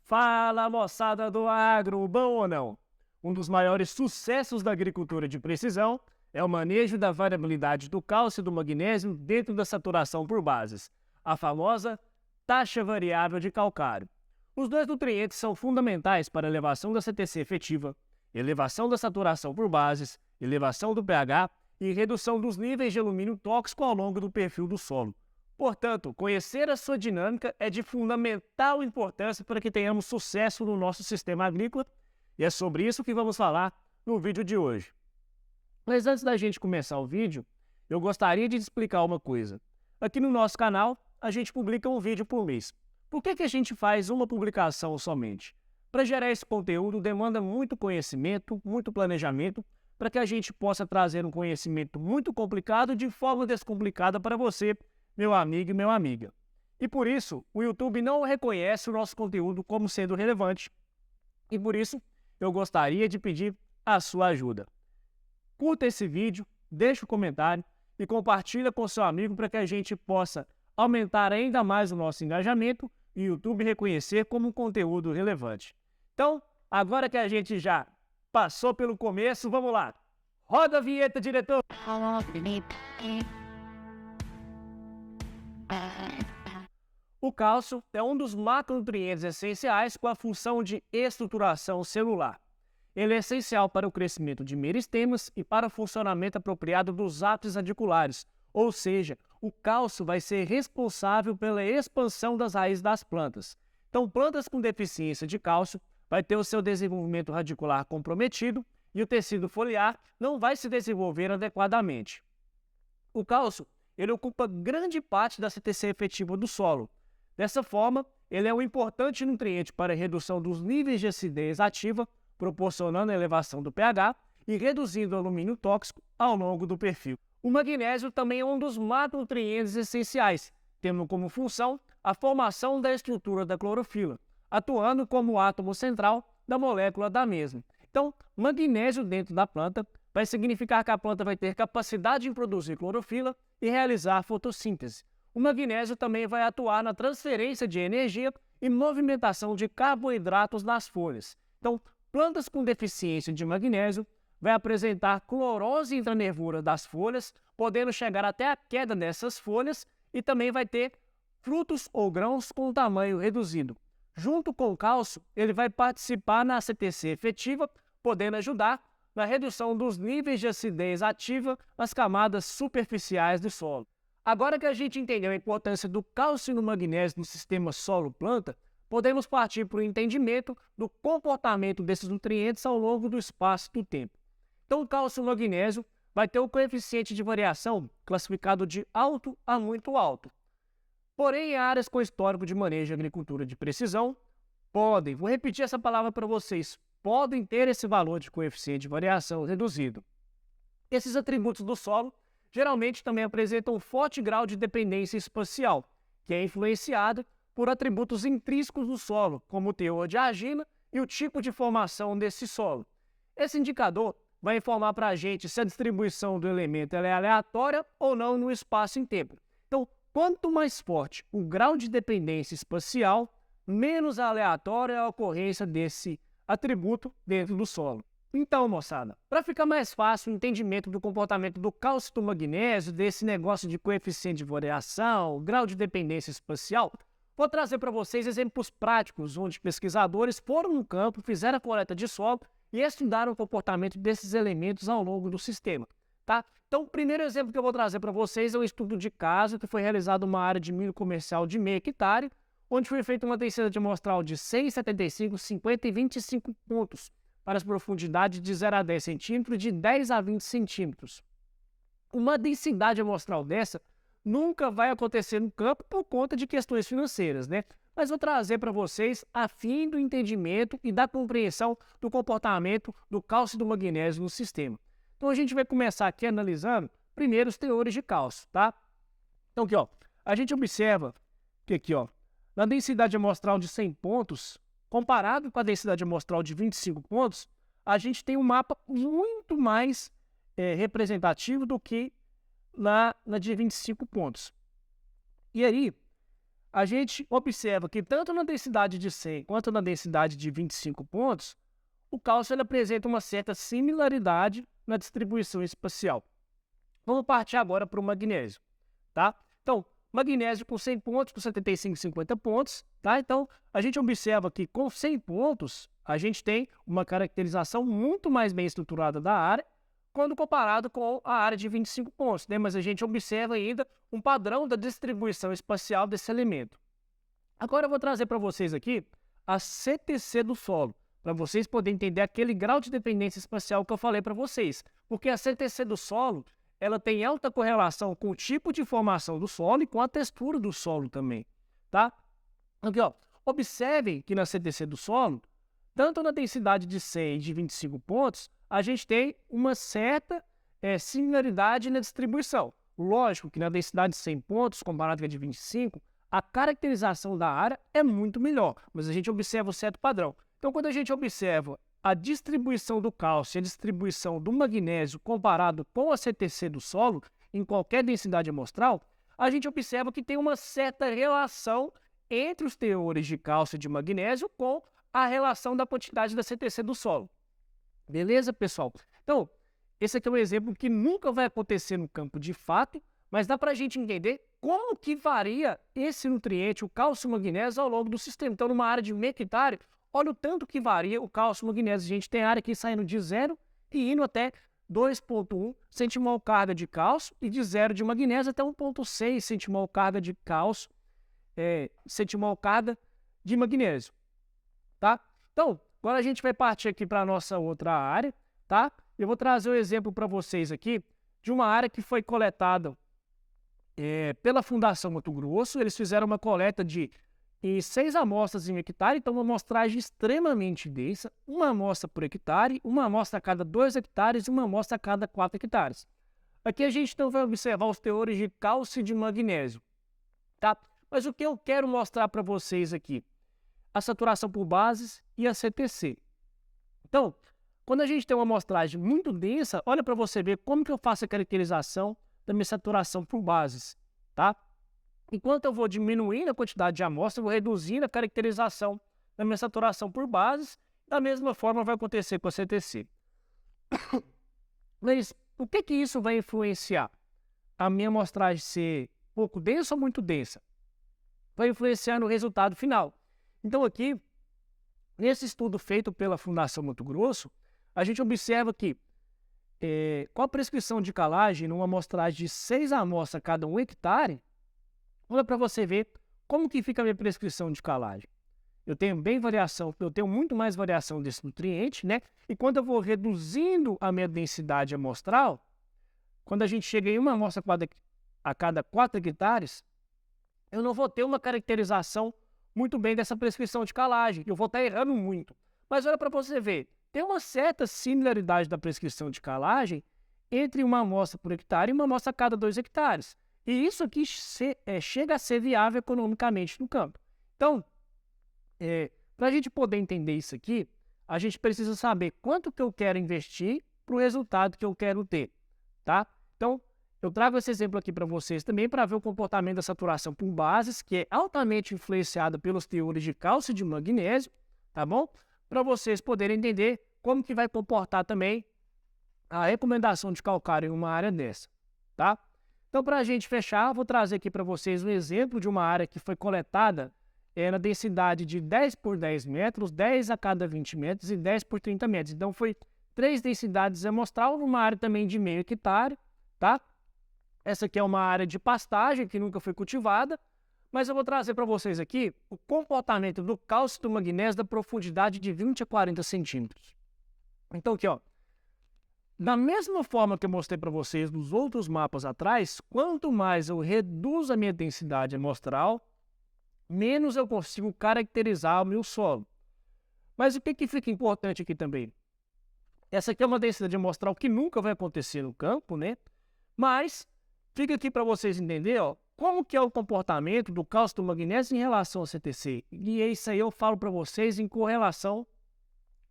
Fala, moçada do agro, bom ou não? Um dos maiores sucessos da agricultura de precisão é o manejo da variabilidade do cálcio e do magnésio dentro da saturação por bases, a famosa taxa variável de calcário. Os dois nutrientes são fundamentais para a elevação da CTC efetiva, elevação da saturação por bases, elevação do pH e redução dos níveis de alumínio tóxico ao longo do perfil do solo. Portanto, conhecer a sua dinâmica é de fundamental importância para que tenhamos sucesso no nosso sistema agrícola, e é sobre isso que vamos falar no vídeo de hoje. Mas antes da gente começar o vídeo, eu gostaria de te explicar uma coisa. Aqui no nosso canal, a gente publica um vídeo por mês. Por que a gente faz uma publicação somente? Para gerar esse conteúdo demanda muito conhecimento, muito planejamento, para que a gente possa trazer um conhecimento muito complicado de forma descomplicada para você, meu amigo e minha amiga. E por isso, o YouTube não reconhece o nosso conteúdo como sendo relevante. E por isso, eu gostaria de pedir a sua ajuda. Curta esse vídeo, deixe um comentário e compartilha com seu amigo para que a gente possa aumentar ainda mais o nosso engajamento e o YouTube reconhecer como um conteúdo relevante. Então, agora que a gente já passou pelo começo, vamos lá. Roda a vinheta, diretor! O cálcio é um dos macronutrientes essenciais com a função de estruturação celular. Ele é essencial para o crescimento de meristemas e para o funcionamento apropriado dos ápices radiculares, ou seja, o cálcio vai ser responsável pela expansão das raízes das plantas. Então, plantas com deficiência de cálcio vai ter o seu desenvolvimento radicular comprometido e o tecido foliar não vai se desenvolver adequadamente. O cálcio ele ocupa grande parte da CTC efetiva do solo. Dessa forma, ele é um importante nutriente para a redução dos níveis de acidez ativa, proporcionando a elevação do pH e reduzindo o alumínio tóxico ao longo do perfil. O magnésio também é um dos macronutrientes essenciais, tendo como função a formação da estrutura da clorofila, atuando como o átomo central da molécula da mesma. Então, magnésio dentro da planta vai significar que a planta vai ter capacidade de produzir clorofila e realizar fotossíntese. O magnésio também vai atuar na transferência de energia e movimentação de carboidratos nas folhas. Então, plantas com deficiência de magnésio vai apresentar clorose intranervura das folhas, podendo chegar até a queda dessas folhas e também vai ter frutos ou grãos com tamanho reduzido. Junto com o cálcio, ele vai participar na CTC efetiva, podendo ajudar na redução dos níveis de acidez ativa nas camadas superficiais do solo. Agora que a gente entendeu a importância do cálcio e do magnésio no sistema solo-planta, podemos partir para o entendimento do comportamento desses nutrientes ao longo do espaço e do tempo. Então, o cálcio e o magnésio vai ter o coeficiente de variação classificado de alto a muito alto. Porém, em áreas com histórico de manejo de agricultura de precisão, vou repetir essa palavra para vocês, podem ter esse valor de coeficiente de variação reduzido. Esses atributos do solo geralmente também apresentam um forte grau de dependência espacial, que é influenciado por atributos intrínsecos do solo, como o teor de argila e o tipo de formação desse solo. Esse indicador vai informar para a gente se a distribuição do elemento é aleatória ou não no espaço e em tempo. Então, quanto mais forte o grau de dependência espacial, menos aleatória é a ocorrência desse atributo dentro do solo. Então, moçada, para ficar mais fácil o entendimento do comportamento do cálcio e do magnésio, desse negócio de coeficiente de variação, grau de dependência espacial, vou trazer para vocês exemplos práticos onde pesquisadores foram no campo, fizeram a coleta de solo e estudaram o comportamento desses elementos ao longo do sistema. Tá? Então, o primeiro exemplo que eu vou trazer para vocês é um estudo de caso que foi realizado em uma área de milho comercial de meio hectare, onde foi feita uma densidade amostral de 6, 75, 50 e 25 pontos para as profundidades de 0 a 10 centímetros e de 10 a 20 centímetros. Uma densidade amostral dessa nunca vai acontecer no campo por conta de questões financeiras, né? Mas vou trazer para vocês a fim do entendimento e da compreensão do comportamento do cálcio e do magnésio no sistema. Então a gente vai começar aqui analisando primeiro os teores de cálcio, tá? Então aqui, ó, a gente observa que aqui, ó, na densidade amostral de 100 pontos, comparado com a densidade amostral de 25 pontos, a gente tem um mapa muito mais representativo do que na de 25 pontos. E aí, a gente observa que tanto na densidade de 100 quanto na densidade de 25 pontos, o cálcio ele apresenta uma certa similaridade na distribuição espacial. Vamos partir agora para o magnésio, tá? Então, magnésio com 100 pontos, com 75 e 50 pontos, tá? Então, a gente observa que com 100 pontos, a gente tem uma caracterização muito mais bem estruturada da área, quando comparado com a área de 25 pontos, né? Mas a gente observa ainda um padrão da distribuição espacial desse elemento. Agora eu vou trazer para vocês aqui a CTC do solo, para vocês poderem entender aquele grau de dependência espacial que eu falei para vocês. Porque a CTC do solo, ela tem alta correlação com o tipo de formação do solo e com a textura do solo também, tá? Aqui, ó, observem que na CTC do solo, tanto na densidade de 100 e de 25 pontos, a gente tem uma certa similaridade na distribuição. Lógico que na densidade de 100 pontos, comparado com a de 25, a caracterização da área é muito melhor, mas a gente observa um certo padrão. Então, quando a gente observa a distribuição do cálcio e a distribuição do magnésio comparado com a CTC do solo, em qualquer densidade amostral, a gente observa que tem uma certa relação entre os teores de cálcio e de magnésio com a relação da quantidade da CTC do solo. Beleza, pessoal? Então, esse aqui é um exemplo que nunca vai acontecer no campo de fato, mas dá para a gente entender como que varia esse nutriente, o cálcio e o magnésio, ao longo do sistema. Então, numa área de 1 hectare, olha o tanto que varia o cálcio e o magnésio. A gente tem área aqui saindo de 0 e indo até 2,1 centimol carga de cálcio e de 0 de magnésio até 1,6 centimol carga de cálcio, centimol carga de magnésio, tá? Então, agora a gente vai partir aqui para a nossa outra área, tá? Eu vou trazer um exemplo para vocês aqui de uma área que foi coletada pela Fundação Mato Grosso. Eles fizeram uma coleta de 6 amostras em hectare, então uma amostragem extremamente densa, uma amostra por hectare, uma amostra a cada 2 hectares e uma amostra a cada 4 hectares. Aqui a gente então vai observar os teores de cálcio e de magnésio, tá? Mas o que eu quero mostrar para vocês aqui? A saturação por bases e a CTC. Então, quando a gente tem uma amostragem muito densa, olha para você ver como que eu faço a caracterização da minha saturação por bases, tá? Enquanto eu vou diminuindo a quantidade de amostra, eu vou reduzindo a caracterização da minha saturação por bases. Da mesma forma vai acontecer com a CTC. Mas o que isso vai influenciar? A minha amostragem ser pouco densa ou muito densa? Vai influenciar no resultado final. Então aqui, nesse estudo feito pela Fundação Mato Grosso, a gente observa que com a prescrição de calagem, numa amostragem de 6 amostras a cada 1 hectare, olha para você ver como que fica a minha prescrição de calagem. Eu tenho muito mais variação desse nutriente, né? E quando eu vou reduzindo a minha densidade amostral, quando a gente chega em uma amostra a cada 4 hectares, eu não vou ter uma caracterização muito bem dessa prescrição de calagem. Eu vou estar errando muito. Mas olha para você ver, tem uma certa similaridade da prescrição de calagem entre uma amostra por hectare e uma amostra a cada 2 hectares. E isso aqui chega a ser viável economicamente no campo. Então, para a gente poder entender isso aqui, a gente precisa saber quanto que eu quero investir para o resultado que eu quero ter, tá? Então, eu trago esse exemplo aqui para vocês também para ver o comportamento da saturação por bases, que é altamente influenciada pelos teores de cálcio e de magnésio, tá bom? Para vocês poderem entender como que vai comportar também a recomendação de calcário em uma área dessa, tá? Então, para a gente fechar, vou trazer aqui para vocês um exemplo de uma área que foi coletada na densidade de 10 por 10 metros, 10 a cada 20 metros e 10 por 30 metros. Então, foi 3 densidades amostral numa área também de meio hectare, tá? Essa aqui é uma área de pastagem que nunca foi cultivada, mas eu vou trazer para vocês aqui o comportamento do cálcio e do magnésio da profundidade de 20 a 40 centímetros. Então, aqui, ó. Da mesma forma que eu mostrei para vocês nos outros mapas atrás, quanto mais eu reduzo a minha densidade amostral, menos eu consigo caracterizar o meu solo. Mas o que fica importante aqui também? Essa aqui é uma densidade amostral que nunca vai acontecer no campo, né? Mas fica aqui para vocês entenderem, ó, como que é o comportamento do cálcio e do magnésio em relação ao CTC. E isso aí eu falo para vocês em correlação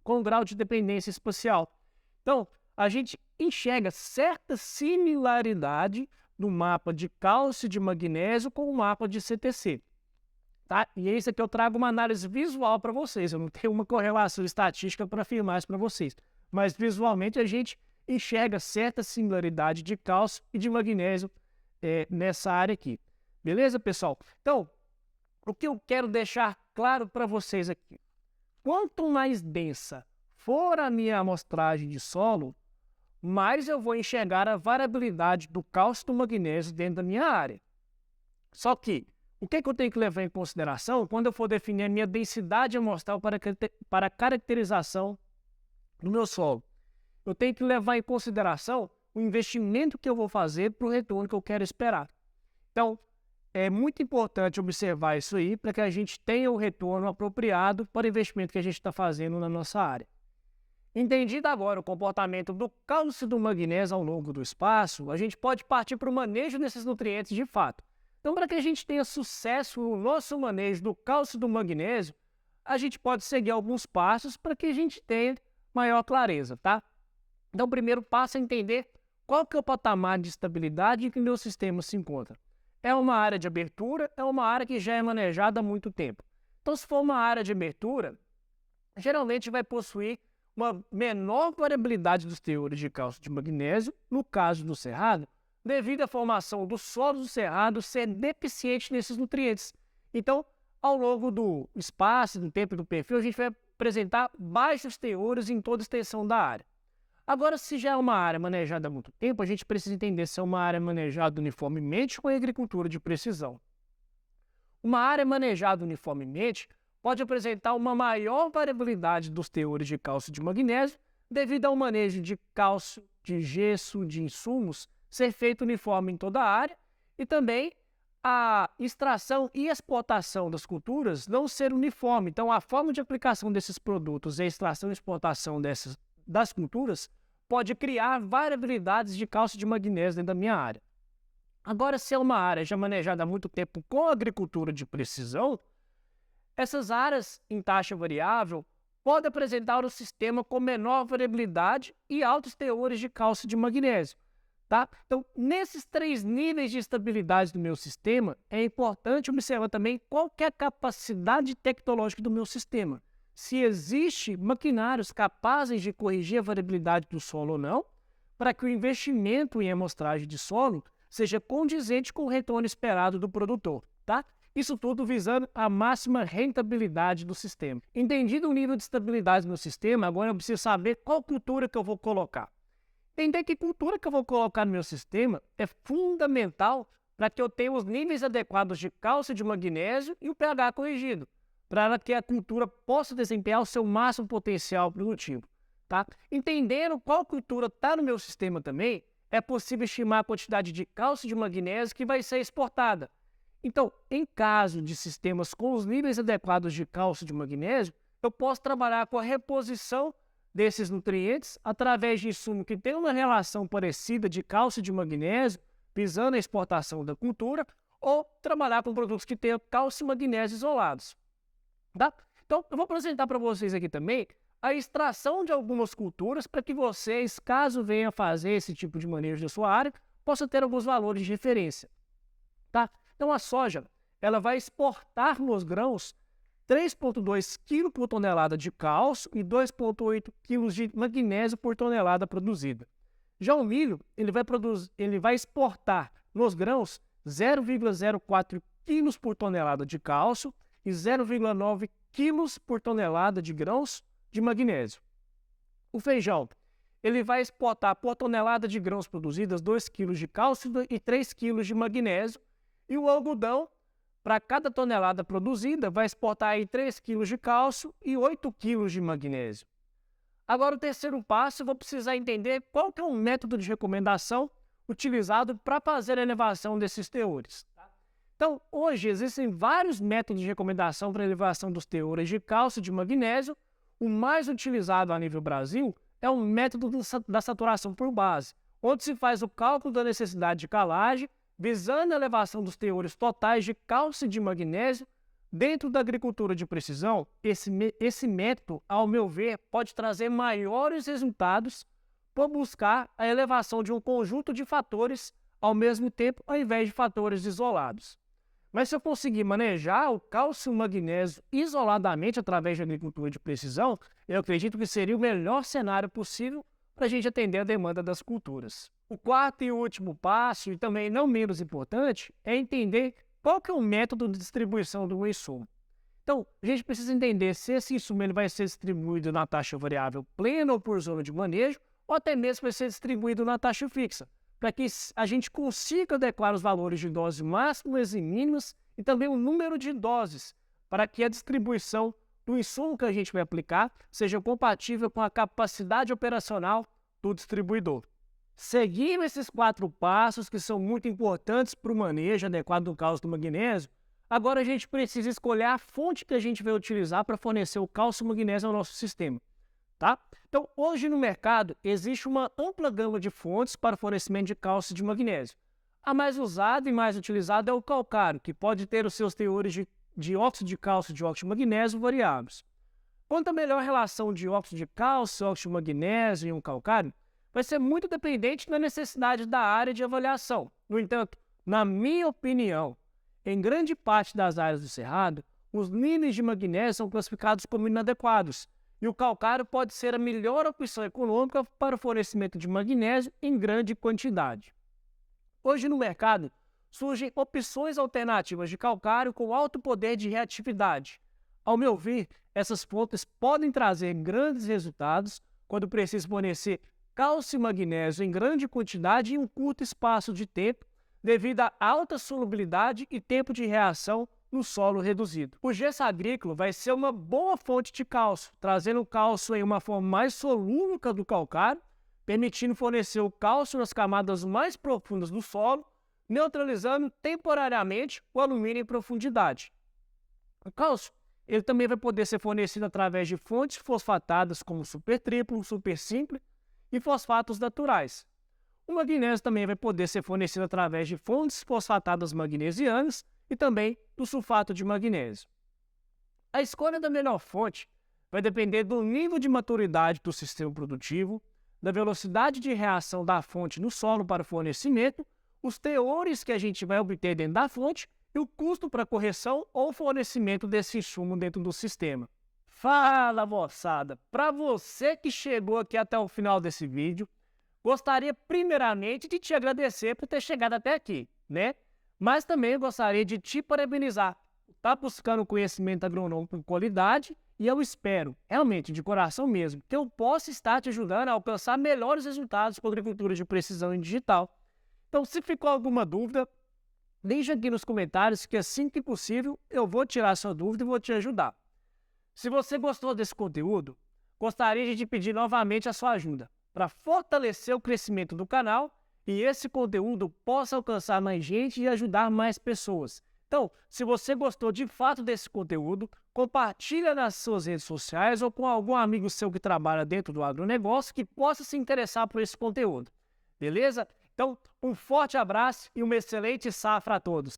com o grau de dependência espacial. Então, a gente enxerga certa similaridade no mapa de cálcio e de magnésio com o mapa de CTC. tá? E é isso aqui eu trago uma análise visual para vocês. Eu não tenho uma correlação estatística para afirmar isso para vocês. Mas visualmente a gente enxerga certa similaridade de cálcio e de magnésio nessa área aqui. Beleza, pessoal? Então, o que eu quero deixar claro para vocês aqui. Quanto mais densa for a minha amostragem de solo, mais eu vou enxergar a variabilidade do cálcio e do magnésio dentro da minha área. Só que, o que eu tenho que levar em consideração quando eu for definir a minha densidade amostral para a caracterização do meu solo? Eu tenho que levar em consideração o investimento que eu vou fazer para o retorno que eu quero esperar. Então, é muito importante observar isso aí para que a gente tenha o retorno apropriado para o investimento que a gente está fazendo na nossa área. Entendido agora o comportamento do cálcio e do magnésio ao longo do espaço, a gente pode partir para o manejo desses nutrientes de fato. Então, para que a gente tenha sucesso no nosso manejo do cálcio e do magnésio, a gente pode seguir alguns passos para que a gente tenha maior clareza, tá? Então, o primeiro passo é entender qual que é o patamar de estabilidade em que o meu sistema se encontra. É uma área de abertura, é uma área que já é manejada há muito tempo. Então, se for uma área de abertura, geralmente vai possuir uma menor variabilidade dos teores de cálcio e de magnésio, no caso do cerrado, devido à formação do solo do cerrado ser deficiente nesses nutrientes. Então, ao longo do espaço, do tempo e do perfil, a gente vai apresentar baixos teores em toda a extensão da área. Agora, se já é uma área manejada há muito tempo, a gente precisa entender se é uma área manejada uniformemente ou em agricultura de precisão. Uma área manejada uniformemente pode apresentar uma maior variabilidade dos teores de cálcio e de magnésio devido ao manejo de cálcio, de gesso, de insumos ser feito uniforme em toda a área e também a extração e exportação das culturas não ser uniforme. Então, a forma de aplicação desses produtos e a extração e exportação das culturas pode criar variabilidades de cálcio e de magnésio dentro da minha área. Agora, se é uma área já manejada há muito tempo com agricultura de precisão, essas áreas em taxa variável podem apresentar um sistema com menor variabilidade e altos teores de cálcio e de magnésio. Tá? Então, nesses 3 níveis de estabilidade do meu sistema, é importante observar também qual que é a capacidade tecnológica do meu sistema. Se existe maquinários capazes de corrigir a variabilidade do solo ou não, para que o investimento em amostragem de solo seja condizente com o retorno esperado do produtor. Tá? Isso tudo visando a máxima rentabilidade do sistema. Entendido o nível de estabilidade do meu sistema, agora eu preciso saber qual cultura que eu vou colocar. Entender que cultura que eu vou colocar no meu sistema é fundamental para que eu tenha os níveis adequados de cálcio e de magnésio e o pH corrigido, para que a cultura possa desempenhar o seu máximo potencial produtivo. Tá? Entendendo qual cultura está no meu sistema também, é possível estimar a quantidade de cálcio e de magnésio que vai ser exportada. Então, em caso de sistemas com os níveis adequados de cálcio e de magnésio, eu posso trabalhar com a reposição desses nutrientes através de insumo que tem uma relação parecida de cálcio e de magnésio, visando a exportação da cultura, ou trabalhar com produtos que tenham cálcio e magnésio isolados. Tá? Então, eu vou apresentar para vocês aqui também a extração de algumas culturas para que vocês, caso venham fazer esse tipo de manejo da sua área, possam ter alguns valores de referência. Tá? Então, a soja ela vai exportar nos grãos 3,2 kg por tonelada de cálcio e 2,8 kg de magnésio por tonelada produzida. Já o milho ele vai exportar nos grãos 0,04 kg por tonelada de cálcio e 0,9 kg por tonelada de grãos de magnésio. O feijão ele vai exportar por tonelada de grãos produzidas 2 kg de cálcio e 3 kg de magnésio. E o algodão, para cada tonelada produzida, vai exportar aí 3 kg de cálcio e 8 kg de magnésio. Agora, o terceiro passo, eu vou precisar entender qual que é o método de recomendação utilizado para fazer a elevação desses teores. Então, hoje existem vários métodos de recomendação para a elevação dos teores de cálcio e de magnésio. O mais utilizado a nível Brasil é o método da saturação por base, onde se faz o cálculo da necessidade de calagem, visando a elevação dos teores totais de cálcio e de magnésio. Dentro da agricultura de precisão, esse método, ao meu ver, pode trazer maiores resultados por buscar a elevação de um conjunto de fatores ao mesmo tempo, ao invés de fatores isolados. Mas se eu conseguir manejar o cálcio e o magnésio isoladamente através de agricultura de precisão, eu acredito que seria o melhor cenário possível para a gente atender a demanda das culturas. O quarto e último passo, e também não menos importante, é entender qual que é o método de distribuição do insumo. Então, a gente precisa entender se esse insumo ele vai ser distribuído na taxa variável plena ou por zona de manejo, ou até mesmo vai ser distribuído na taxa fixa, para que a gente consiga adequar os valores de doses máximas e mínimas e também o número de doses, para que a distribuição do insumo que a gente vai aplicar seja compatível com a capacidade operacional do distribuidor. Seguindo esses 4 passos, que são muito importantes para o manejo adequado do cálcio do magnésio, agora a gente precisa escolher a fonte que a gente vai utilizar para fornecer o cálcio e o magnésio ao nosso sistema. Tá? Então, hoje no mercado, existe uma ampla gama de fontes para fornecimento de cálcio e de magnésio. A mais usada e mais utilizada é o calcário, que pode ter os seus teores de dióxido de cálcio e dióxido de magnésio variáveis. Quanto à melhor relação de dióxido de cálcio, óxido de magnésio e um calcário, vai ser muito dependente da necessidade da área de avaliação. No entanto, na minha opinião, em grande parte das áreas do cerrado, os níveis de magnésio são classificados como inadequados, e o calcário pode ser a melhor opção econômica para o fornecimento de magnésio em grande quantidade. Hoje no mercado, surgem opções alternativas de calcário com alto poder de reatividade. Ao meu ver, essas fontes podem trazer grandes resultados quando precisa fornecer cálcio e magnésio em grande quantidade em um curto espaço de tempo, devido à alta solubilidade e tempo de reação no solo reduzido. O gesso agrícola vai ser uma boa fonte de cálcio, trazendo o cálcio em uma forma mais solúvel que a do calcário, permitindo fornecer o cálcio nas camadas mais profundas do solo, neutralizando temporariamente o alumínio em profundidade. O cálcio ele também vai poder ser fornecido através de fontes fosfatadas como supertriplo, supersimple e fosfatos naturais. O magnésio também vai poder ser fornecido através de fontes fosfatadas magnesianas e também do sulfato de magnésio. A escolha da melhor fonte vai depender do nível de maturidade do sistema produtivo, da velocidade de reação da fonte no solo para o fornecimento, os teores que a gente vai obter dentro da fonte e o custo para correção ou fornecimento desse insumo dentro do sistema. Fala, moçada! Para você que chegou aqui até o final desse vídeo, gostaria primeiramente de te agradecer por ter chegado até aqui, né? Mas também gostaria de te parabenizar. Está buscando conhecimento agronômico com qualidade e eu espero, realmente, de coração mesmo, que eu possa estar te ajudando a alcançar melhores resultados com a agricultura de precisão e digital. Então, se ficou alguma dúvida, deixa aqui nos comentários que assim que possível eu vou tirar sua dúvida e vou te ajudar. Se você gostou desse conteúdo, gostaria de te pedir novamente a sua ajuda para fortalecer o crescimento do canal e esse conteúdo possa alcançar mais gente e ajudar mais pessoas. Então, se você gostou de fato desse conteúdo, compartilha nas suas redes sociais ou com algum amigo seu que trabalha dentro do agronegócio que possa se interessar por esse conteúdo. Beleza? Então, um forte abraço e uma excelente safra a todos.